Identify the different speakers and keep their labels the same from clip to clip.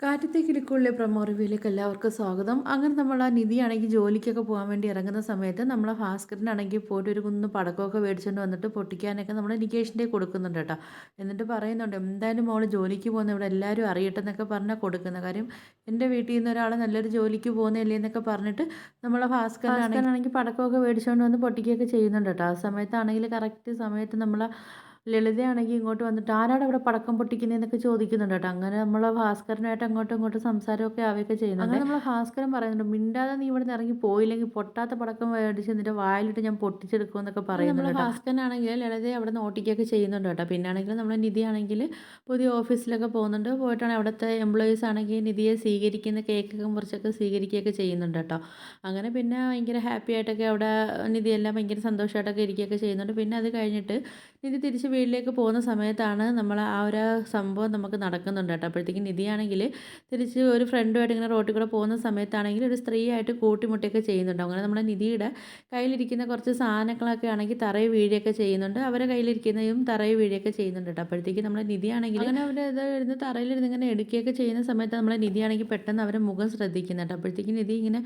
Speaker 1: കാറ്റത്തെ കിളിക്കുള്ളിലെ promo റിവ്യൂയിലേക്ക് എല്ലാവർക്കും സ്വാഗതം. അങ്ങനെ നമ്മൾ ആ നിധിയാണെങ്കിൽ ജോലിക്കൊക്കെ പോകാൻ വേണ്ടി ഇറങ്ങുന്ന സമയത്ത് നമ്മളെ ഭാസ്കരനാണെങ്കിൽ പോയിട്ട് ഒരു കുന്ന് പടക്കമൊക്കെ മേടിച്ചുകൊണ്ട് വന്നിട്ട് പൊട്ടിക്കാനൊക്കെ നമ്മൾ നികേഷിൻ്റെ കൊടുക്കുന്നുണ്ട് കേട്ടോ. എന്നിട്ട് പറയുന്നുണ്ട് എന്തായാലും മോള് ജോലിക്ക് പോകുന്ന ഇവിടെ എല്ലാവരും അറിയട്ടെ എന്നൊക്കെ പറഞ്ഞാൽ കൊടുക്കുന്ന കാര്യം എൻ്റെ വീട്ടിൽ നിന്ന് ഒരാൾ നല്ലൊരു ജോലിക്ക് പോകുന്നില്ലേ എന്നൊക്കെ പറഞ്ഞിട്ട് നമ്മളെ ഭാസ്കരനാണെങ്കിൽ പടക്കമൊക്കെ മേടിച്ചുകൊണ്ട് വന്ന് പൊട്ടിക്കുകയൊക്കെ ചെയ്യുന്നുണ്ട് കേട്ടോ. ആ സമയത്താണെങ്കിൽ കറക്റ്റ് സമയത്ത് നമ്മളെ ലളിതയാണെങ്കിൽ ഇങ്ങോട്ട് വന്നിട്ട് ആരാണ് ഇവിടെ പടക്കം പൊട്ടിക്കുന്നതെന്നൊക്കെ ചോദിക്കുന്നുണ്ട് കേട്ടോ. അങ്ങനെ നമ്മൾ ഭാസ്കരനായിട്ട് അങ്ങോട്ടും ഇങ്ങോട്ടും സംസാരമൊക്കെ ആവുകയൊക്കെ ചെയ്യുന്നുണ്ട്. അങ്ങനെ നമ്മൾ ഭാസ്കരൻ പറയുന്നുണ്ട് മിണ്ടാതെ നീ ഇവിടെ നിന്ന് ഇറങ്ങി പോയില്ലെങ്കിൽ പൊട്ടാത്ത പടക്കം മേടിച്ച് നിന്റെ വായിലിട്ട് ഞാൻ പൊട്ടിച്ചെടുക്കുമെന്നൊക്കെ പറയുന്നുണ്ട് കേട്ടോ. ഭാസ്കരനാണെങ്കിൽ ലളിതയെ അവിടെ നിന്ന് ഓട്ടിക്കുകയൊക്കെ ചെയ്യുന്നുണ്ട് കേട്ടോ. പിന്നെ ആണെങ്കിൽ നമ്മൾ നിധി ആണെങ്കിൽ പുതിയ ഓഫീസിലൊക്കെ പോകുന്നുണ്ട്. പോയിട്ടാണെങ്കിൽ അവിടുത്തെ എംപ്ലോയീസ് ആണെങ്കിൽ നിധിയെ സ്വീകരിക്കുന്ന കേക്കൊക്കെ മുറിച്ചൊക്കെ സ്വീകരിക്കുകയൊക്കെ ചെയ്യുന്നുണ്ട് കേട്ടോ. അങ്ങനെ പിന്നെ ഭയങ്കര ഹാപ്പി ആയിട്ടൊക്കെ അവിടെ നിധിയെല്ലാം ഭയങ്കര സന്തോഷമായിട്ടൊക്കെ ഇരിക്കുകയൊക്കെ ചെയ്യുന്നുണ്ട്. പിന്നെ അത് കഴിഞ്ഞിട്ട് നിധി തിരിച്ച് വീട്ടിലേക്ക് പോകുന്ന സമയത്താണ് നമ്മൾ ആ ഒരു സംഭവം നമുക്ക് നടക്കുന്നുണ്ട് കേട്ടോ. അപ്പോഴത്തേക്കും നിധിയാണെങ്കിൽ തിരിച്ച് ഒരു ഫ്രണ്ടുമായിട്ട് ഇങ്ങനെ റോട്ടിൽ കൂടെ പോകുന്ന സമയത്താണെങ്കിൽ ഒരു സ്ത്രീയായിട്ട് കൂട്ടിമുട്ടിയൊക്കെ ചെയ്യുന്നുണ്ട്. അങ്ങനെ നമ്മുടെ നിധിയുടെ കയ്യിലിരിക്കുന്ന കുറച്ച് സാധനങ്ങളൊക്കെ ആണെങ്കിൽ തറയിൽ വീഴുകയൊക്കെ ചെയ്യുന്നുണ്ട്. അവരെ കയ്യിലിരിക്കുന്നതും തറയിൽ വീഴുകയൊക്കെ ചെയ്യുന്നുണ്ട് കേട്ടോ. അപ്പോഴത്തേക്കും നമ്മുടെ നിധിയാണെങ്കിൽ അങ്ങനെ അവർ ഇത് ഇരുന്ന് തറയിലിരുന്ന് ഇങ്ങനെ എടുക്കുകയൊക്കെ ചെയ്യുന്ന സമയത്ത് നമ്മളെ നിധിയാണെങ്കിൽ പെട്ടെന്ന് അവരെ മുഖം ശ്രദ്ധിക്കുന്നുണ്ട്. അപ്പോഴത്തേക്കും നിധി ഇങ്ങനെ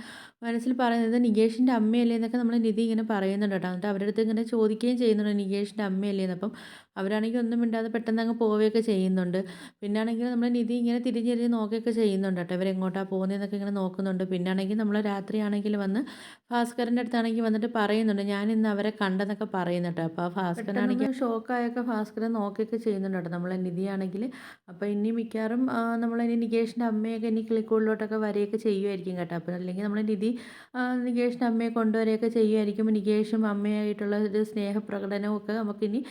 Speaker 1: മനസ്സിൽ പറയുന്നത് നികേഷിൻ്റെ അമ്മയല്ലേ എന്നൊക്കെ നമ്മൾ നിധി ഇങ്ങനെ പറയുന്നുണ്ട് കേട്ടോ. എന്നിട്ട് അവരുടെ അടുത്ത് ഇങ്ങനെ ചോദിക്കുകയും ചെയ്യുന്നുണ്ട് നികേഷിൻ്റെ അമ്മയല്ലേ എന്ന്. അപ്പം അവരാണെങ്കിൽ ഒന്നും മിണ്ടാതെ പെട്ടെന്ന് അങ്ങ് പോവുകയൊക്കെ ചെയ്യുന്നുണ്ട്. പിന്നാണെങ്കിൽ നമ്മൾ നിധി ഇങ്ങനെ തിരിഞ്ഞിരിഞ്ഞ് നോക്കുകയൊക്കെ ചെയ്യുന്നുണ്ട് കേട്ടോ. ഇവരെങ്ങോട്ടാണ് പോകുന്നതെന്നൊക്കെ ഇങ്ങനെ നോക്കുന്നുണ്ട്. പിന്നാണെങ്കിൽ നമ്മൾ രാത്രിയാണെങ്കിൽ വന്ന് ഭാസ്കരൻ്റെ അടുത്താണെങ്കിൽ വന്നിട്ട് പറയുന്നുണ്ട് ഞാൻ ഇന്ന് അവരെ കണ്ടെന്നൊക്കെ പറയുന്നുണ്ട്. അപ്പോൾ ആ ഭാസ്കരനാണെങ്കിൽ ഷോക്കായൊക്കെ ഭാസ്കരൻ നോക്കുകയൊക്കെ ചെയ്യുന്നുണ്ട് കേട്ടോ നമ്മളെ നിധിയാണെങ്കിൽ. അപ്പോൾ ഇനി മിക്കവാറും നമ്മളിനി നികേഷിൻ്റെ അമ്മയൊക്കെ ഇനി കിളിക്കൂടിലോട്ടൊക്കെ വരികയൊക്കെ ചെയ്യുമായിരിക്കും കേട്ടോ. അപ്പോൾ അല്ലെങ്കിൽ നമ്മൾ നിധി നികേഷിൻ്റെ അമ്മയെ കൊണ്ടുവരികയൊക്കെ ചെയ്യുമായിരിക്കും. നികേഷും അമ്മയായിട്ടുള്ള ഒരു സ്നേഹപ്രകടനവും ഒക്കെ നമുക്കിനി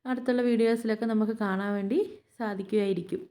Speaker 1: അടുത്തുള്ള വീഡിയോസിലൊക്കെ നമുക്ക് കാണാൻ വേണ്ടി സാധിക്കുമായിരിക്കും.